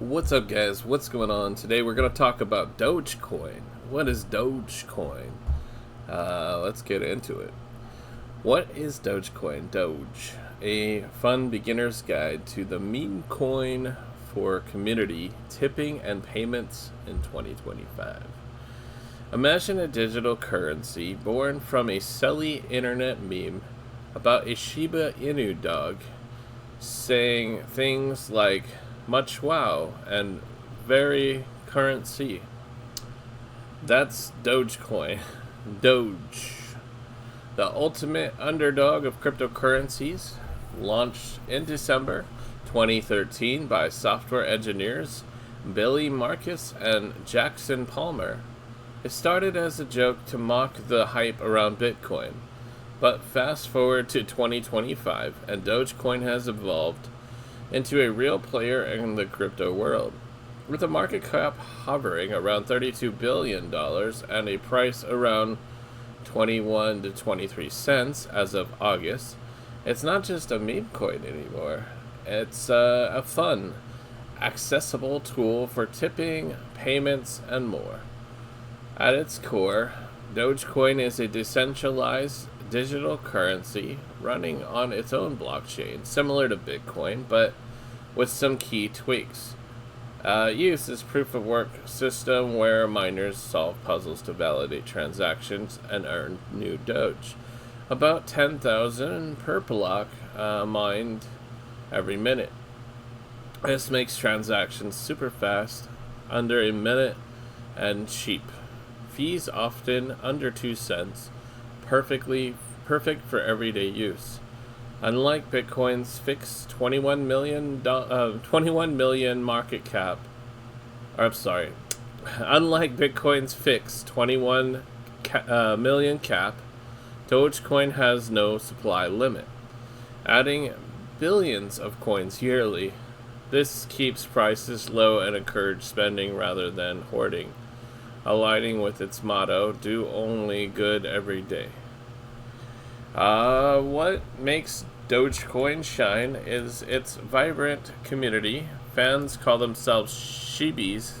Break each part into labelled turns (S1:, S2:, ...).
S1: What's up, guys? What's going on? Today we're going to talk about Dogecoin. What is Dogecoin? Let's get into it. What is Dogecoin? Doge, a fun beginner's guide to the meme coin for community tipping and payments in 2025. Imagine a digital currency born from a silly internet meme about a Shiba Inu dog saying things like much wow and very currency. That's Dogecoin. Doge, the ultimate underdog of cryptocurrencies, launched in December 2013 by software engineers Billy Marcus and Jackson Palmer. It started as a joke to mock the hype around Bitcoin, but fast forward to 2025 and Dogecoin has evolved into a real player in the crypto world. With a market cap hovering around $32 billion and a price around 21 to 23 cents as of August, it's not just a meme coin anymore. It's a fun, accessible tool for tipping, payments, and more. At its core, Dogecoin is a decentralized digital currency running on its own blockchain, similar to Bitcoin, but with some key tweaks. Use is proof-of-work system where miners solve puzzles to validate transactions and earn new Doge. About 10,000 per block mined every minute. This makes transactions super fast, under a minute, and cheap. Fees often under 2 cents, perfect for everyday use. Unlike Bitcoin's fixed 21 million market cap, unlike Bitcoin's fixed 21 million cap, Dogecoin has no supply limit, adding billions of coins yearly. This keeps prices low and encourages spending rather than hoarding, aligning with its motto, do only good every day. What makes Dogecoin shine is its vibrant community. Fans call themselves Shibis,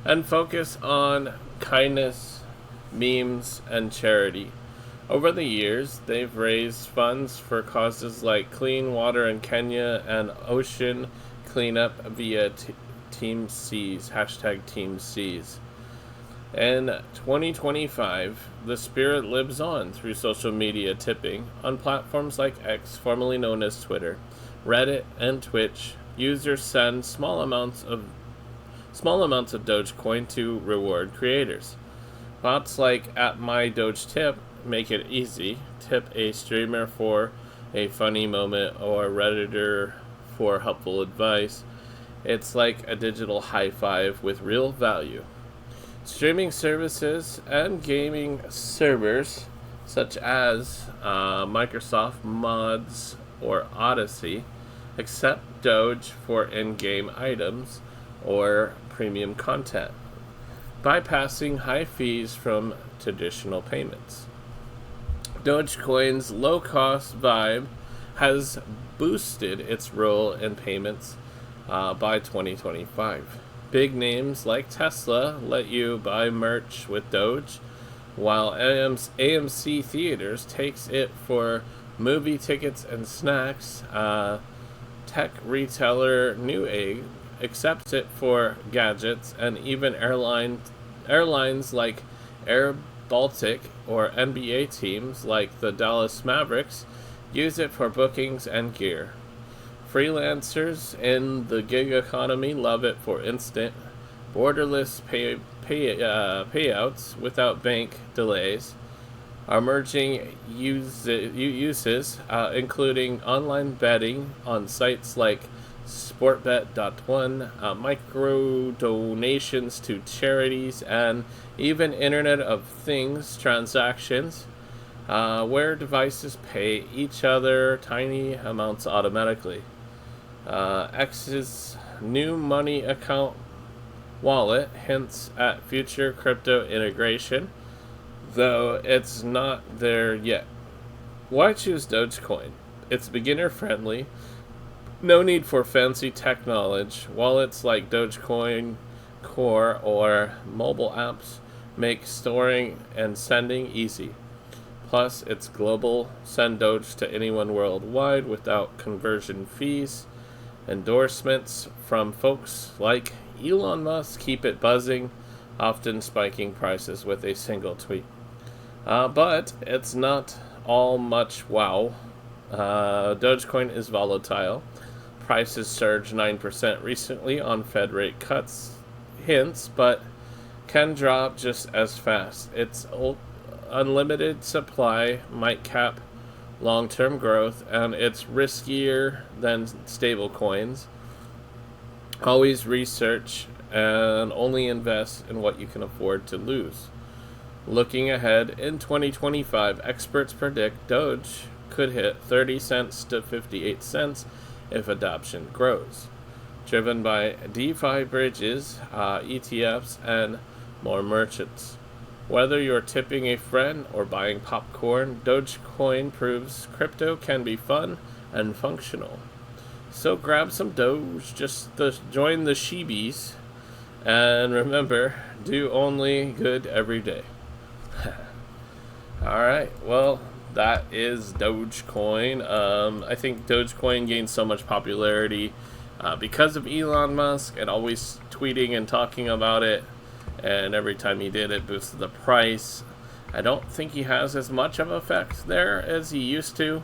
S1: and focus on kindness, memes, and charity. Over the years, they've raised funds for causes like clean water in Kenya and ocean cleanup via Team Seas, hashtag Team Seas. In 2025, the spirit lives on through social media tipping on platforms like X, formerly known as Twitter, Reddit, and Twitch. Users send small amounts of Dogecoin to reward creators. Bots like @MyDogeTip make it easy. Tip a streamer for a funny moment or Redditor for helpful advice. It's like a digital high five with real value. Streaming services and gaming servers such as Microsoft Mods or Odyssey accept Doge for in-game items or premium content, bypassing high fees from traditional payments. Dogecoin's low-cost vibe has boosted its role in payments by 2025. Big names like Tesla let you buy merch with Doge, while AMC Theaters takes it for movie tickets and snacks. Tech retailer Newegg accepts it for gadgets, and even airlines like Air Baltic or NBA teams like the Dallas Mavericks use it for bookings and gear. Freelancers in the gig economy love it for instant, borderless payouts without bank delays. Emerging uses, including online betting on sites like Sportbet.one, micro donations to charities, and even Internet of Things transactions, where devices pay each other tiny amounts automatically. X's new money account wallet hints at future crypto integration, though it's not there yet. Why choose Dogecoin? It's beginner friendly, No need for fancy tech knowledge. Wallets like Dogecoin Core or mobile apps make storing and sending easy. Plus, it's global. Send Doge to anyone worldwide without conversion fees. Endorsements from folks like Elon Musk keep it buzzing, often spiking prices with a single tweet. But it's not all much wow. Dogecoin is volatile. Prices surged 9% recently on Fed rate cuts hints, but can drop just as fast. Its unlimited supply might cap long-term growth, and it's riskier than stable coins. Always research and only invest in what you can afford to lose. Looking ahead, in 2025, experts predict Doge could hit 30 cents to 58 cents if adoption grows, driven by DeFi bridges, ETFs, and more merchants. Whether you're tipping a friend or buying popcorn, Dogecoin proves crypto can be fun and functional. So grab some Doge, join the Sheebies, and remember, do only good every day. Alright, well, that is Dogecoin. I think Dogecoin gained so much popularity because of Elon Musk and always tweeting and talking about it. And every time he did, it boosted the price. I don't think he has as much of an effect there as he used to.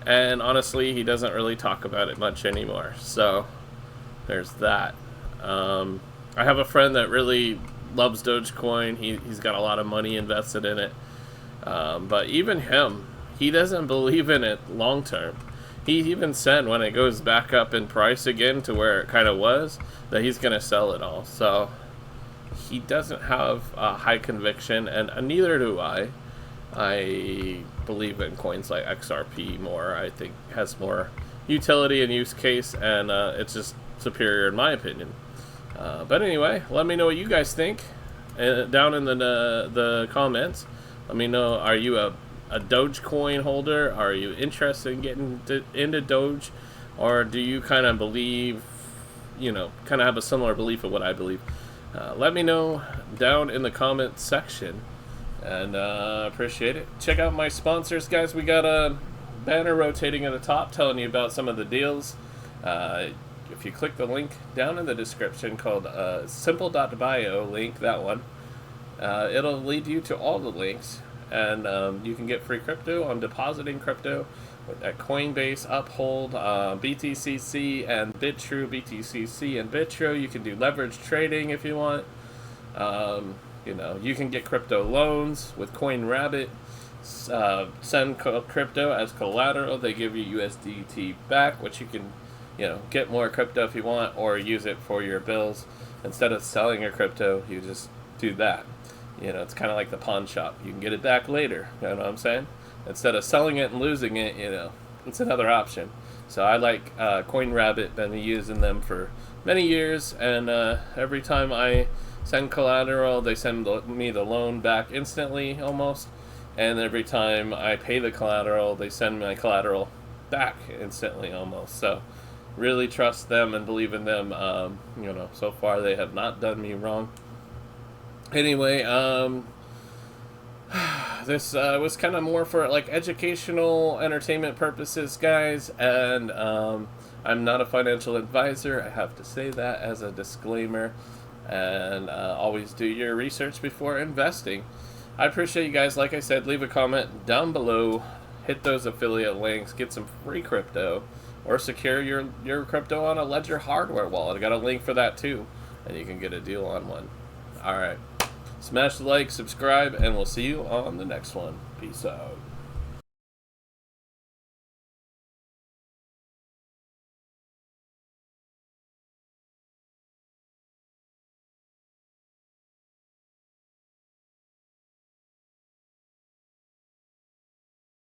S1: And honestly, he doesn't really talk about it much anymore. So there's that. I have a friend that really loves Dogecoin. He's got a lot of money invested in it. But even him, he doesn't believe in it long term. He even said when it goes back up in price again to where it kind of was, that he's going to sell it all. So he doesn't have high conviction, and neither do I. I believe in coins like XRP more. I think has more utility and use case, and it's just superior in my opinion. But anyway, let me know what you guys think down in the comments. Let me know, are you a Dogecoin holder? Are you interested in getting into Doge? Or do you kind of believe, kind of have a similar belief of what I believe? Let me know down in the comments section, and appreciate it. Check out my sponsors, guys. We got a banner rotating at the top telling you about some of the deals. If you click the link down in the description called simple.bio link, that one, it'll lead you to all the links, and you can get free crypto on depositing crypto at Coinbase, Uphold, BTCC, and BitTrue. BTCC and BitTrue. You can do leverage trading if you want. You can get crypto loans with CoinRabbit. Send crypto as collateral. They give you USDT back, which you can, get more crypto if you want, or use it for your bills. Instead of selling your crypto, you just do that. It's kind of like the pawn shop. You can get it back later. You know what I'm saying? Instead of selling it and losing it, it's another option. So I like CoinRabbit. Been using them for many years, and every time I send collateral, they send me the loan back instantly, almost. And every time I pay the collateral, they send my collateral back instantly, almost. So really trust them and believe in them. So far they have not done me wrong. Anyway, this was kind of more for like educational, entertainment purposes, guys, and I'm not a financial advisor. I have to say that as a disclaimer, and always do your research before investing. I appreciate you guys. Like I said, leave a comment down below, hit those affiliate links, get some free crypto, or secure your crypto on a Ledger hardware wallet. I got a link for that too, and you can get a deal on one. All right. Smash the like, subscribe, and we'll see you on the next one. Peace out.